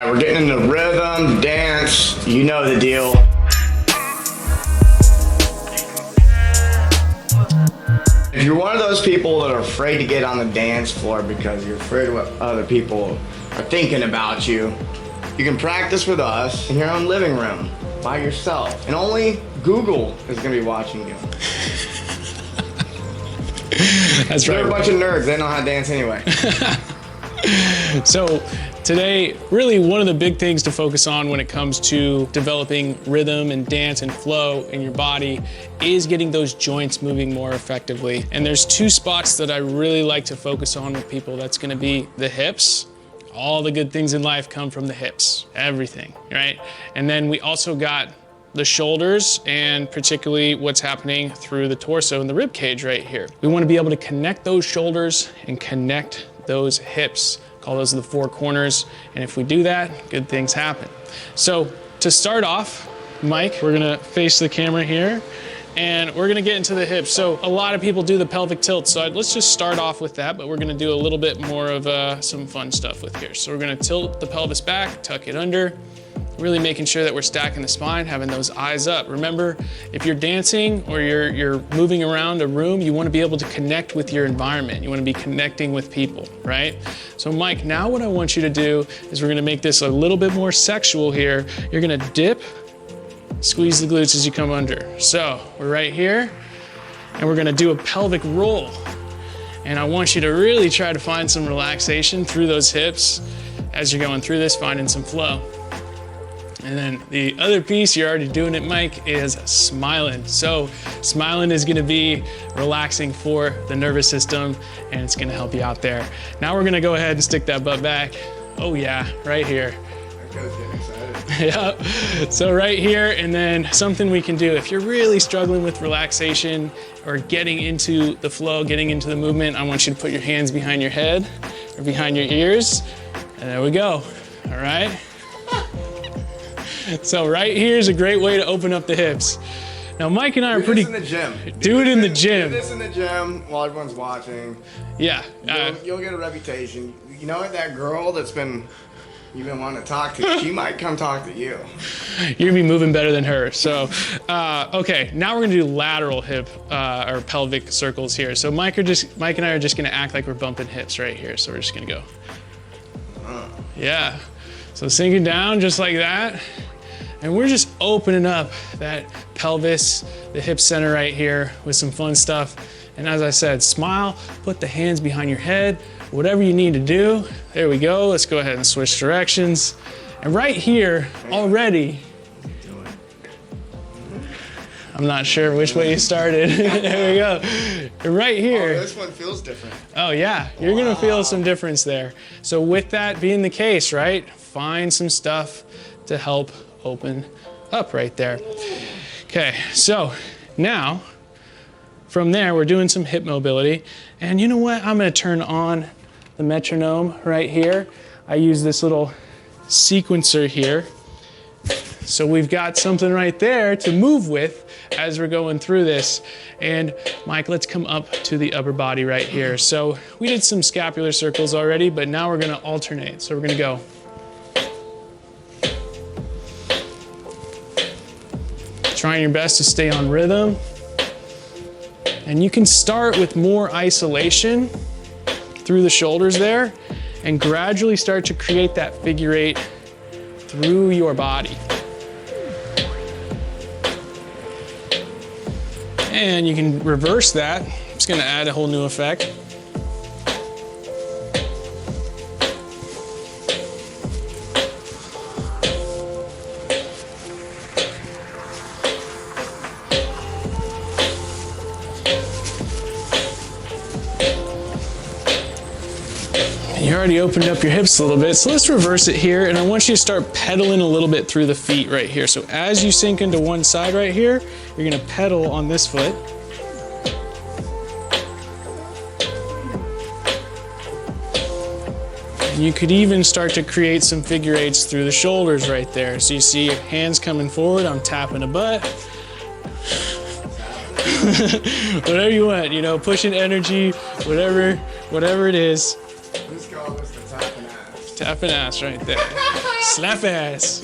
We're getting into rhythm, dance, you know the deal. If you're one of those people that are afraid to get on the dance floor because you're afraid of what other people are thinking about you, you can practice with us in your own living room by yourself. And only Google is going to be watching you. That's right. They're a bunch of nerds. They know how to dance anyway. So today, really one of the big things to focus on when it comes to developing rhythm and dance and flow in your body is getting those joints moving more effectively. And there's two spots that I really like to focus on with people. That's gonna be the hips. All the good things in life come from the hips, everything, right? And then we also got the shoulders, and particularly what's happening through the torso and the rib cage right here. We want to be able to connect those shoulders and connect those hips. Call those the four corners. And if we do that, good things happen. So to start off, Mike, we're gonna face the camera here and we're gonna get into the hips. So a lot of people do the pelvic tilt. So let's just start off with that, but we're gonna do a little bit more of some fun stuff with here. So we're gonna tilt the pelvis back, tuck it under, really making sure that we're stacking the spine, having those eyes up. Remember, if you're dancing or you're moving around a room, you wanna be able to connect with your environment. You wanna be connecting with people, right? So Mike, now what I want you to do is we're gonna make this a little bit more sexual here. You're gonna dip, squeeze the glutes as you come under. So we're right here, and we're gonna do a pelvic roll. And I want you to really try to find some relaxation through those hips as you're going through this, finding some flow. And then the other piece, you're already doing it, Mike, is smiling. So smiling is gonna be relaxing for the nervous system, and it's gonna help you out there. Now we're gonna go ahead and stick that butt back. Oh yeah, right here. Yeah, so right here, and then something we can do, if you're really struggling with relaxation or getting into the flow, getting into the movement, I want you to put your hands behind your head or behind your ears, and there we go, all right? So right here is a great way to open up the hips. Now Mike and I are pretty— Do this in the gym. Do it in the gym. Do this in the gym while everyone's watching. Yeah. You'll get a reputation. You know what, that girl that's you've been wanting to talk to, she might come talk to you. You're gonna be moving better than her. So, okay, now we're gonna do lateral hip or pelvic circles here. So Mike and I are just gonna act like we're bumping hips right here. So we're just gonna go. Yeah. So sinking down just like that. And we're just opening up that pelvis, the hip center right here with some fun stuff. And as I said, smile, put the hands behind your head, whatever you need to do. There we go. Let's go ahead and switch directions. And right here already, I'm not sure which way you started. There we go. And right here. Oh, this one feels different. Oh yeah, you're gonna feel some difference there. So with that being the case, right, find some stuff to help open up right there. Okay, so now from there we're doing some hip mobility, and you know what, I'm going to turn on the metronome right here. I use this little sequencer here, so we've got something right there to move with as we're going through this. And Mike, let's come up to the upper body right here. So we did some scapular circles already, but now we're going to alternate. So we're going to go trying your best to stay on rhythm. And you can start with more isolation through the shoulders there and gradually start to create that figure eight through your body. And you can reverse that. I'm just gonna add a whole new effect. You already opened up your hips a little bit, so let's reverse it here, and I want you to start pedaling a little bit through the feet right here. So as you sink into one side right here, you're gonna pedal on this foot. And you could even start to create some figure eights through the shoulders right there. So you see your hands coming forward, I'm tapping a butt. Whatever you want, you know, pushing energy, whatever it is. Let's call this the tapping ass. Tapping ass right there. Slap ass.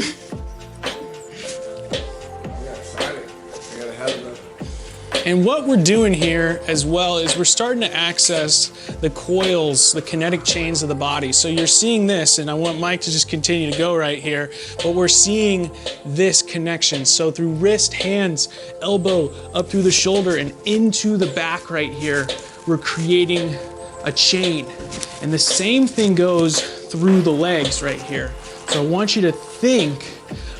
And what we're doing here as well is we're starting to access the coils, the kinetic chains of the body. So you're seeing this, and I want Mike to just continue to go right here, but we're seeing this connection. So through wrist, hands, elbow, up through the shoulder and into the back right here, we're creating a chain. And the same thing goes through the legs right here. So I want you to think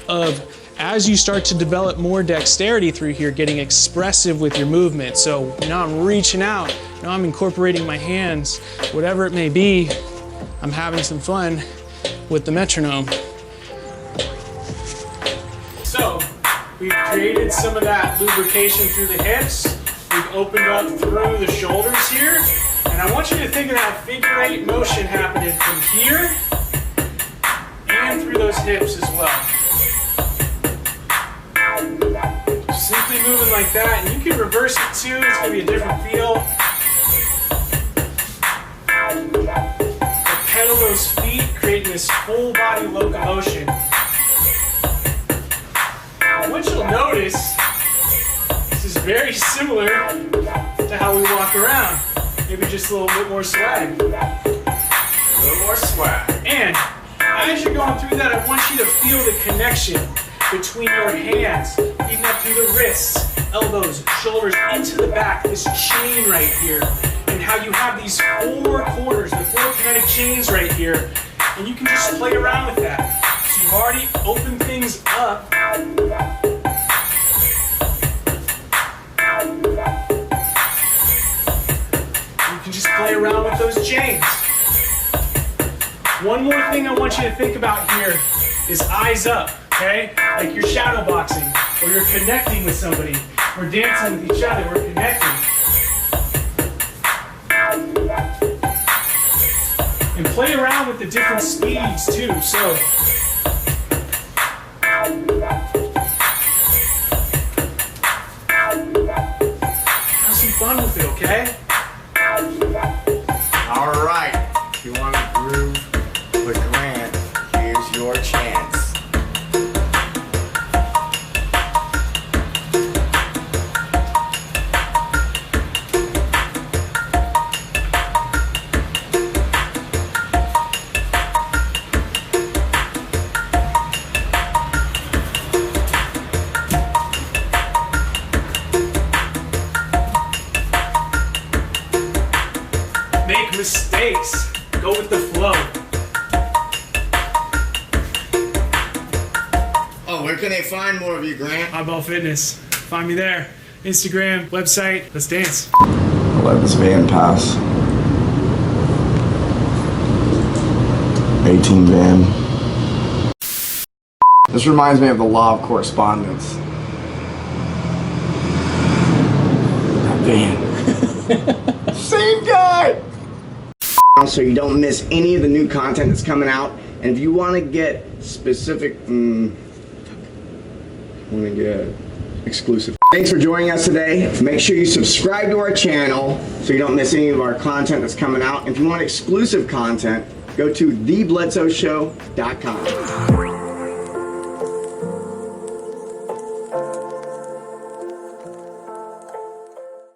of, as you start to develop more dexterity through here, getting expressive with your movement. So now I'm reaching out, now I'm incorporating my hands, whatever it may be, I'm having some fun with the metronome. So we've created some of that lubrication through the hips. We've opened up through the shoulders here. And I want you to think of that figure 8 motion happening from here and through those hips as well. Simply moving like that, and you can reverse it too, it's going to be a different feel. Pedal those feet, creating this full body locomotion. And what you'll notice, this is very similar to how we walk around. Maybe just a little bit more swag. A little more swag. And as you're going through that, I want you to feel the connection between your hands, even up through the wrists, elbows, shoulders, into the back, this chain right here, and how you have these 4 corners, the 4 kinetic chains right here, and you can just play around with that. So you've already opened things up. You can just play around with those chains. One more thing I want you to think about here is eyes up. Okay? Like you're shadow boxing, or you're connecting with somebody. We're dancing with each other, we're connecting. And play around with the different speeds too, so. Have some fun with it, okay? All right, if you want to groove with Grant, here's your chance. Make mistakes. Go with the flow. Oh, where can they find more of you, Grant? Oddball Fitness. Find me there. Instagram, website. Let's dance. Let this van pass. 18 van. This reminds me of the law of correspondence. That van. Same guy! So you don't miss any of the new content that's coming out. And if you want to get specific, exclusive. Thanks for joining us today. Make sure you subscribe to our channel so you don't miss any of our content that's coming out. If you want exclusive content, go to thebledsowshow.com.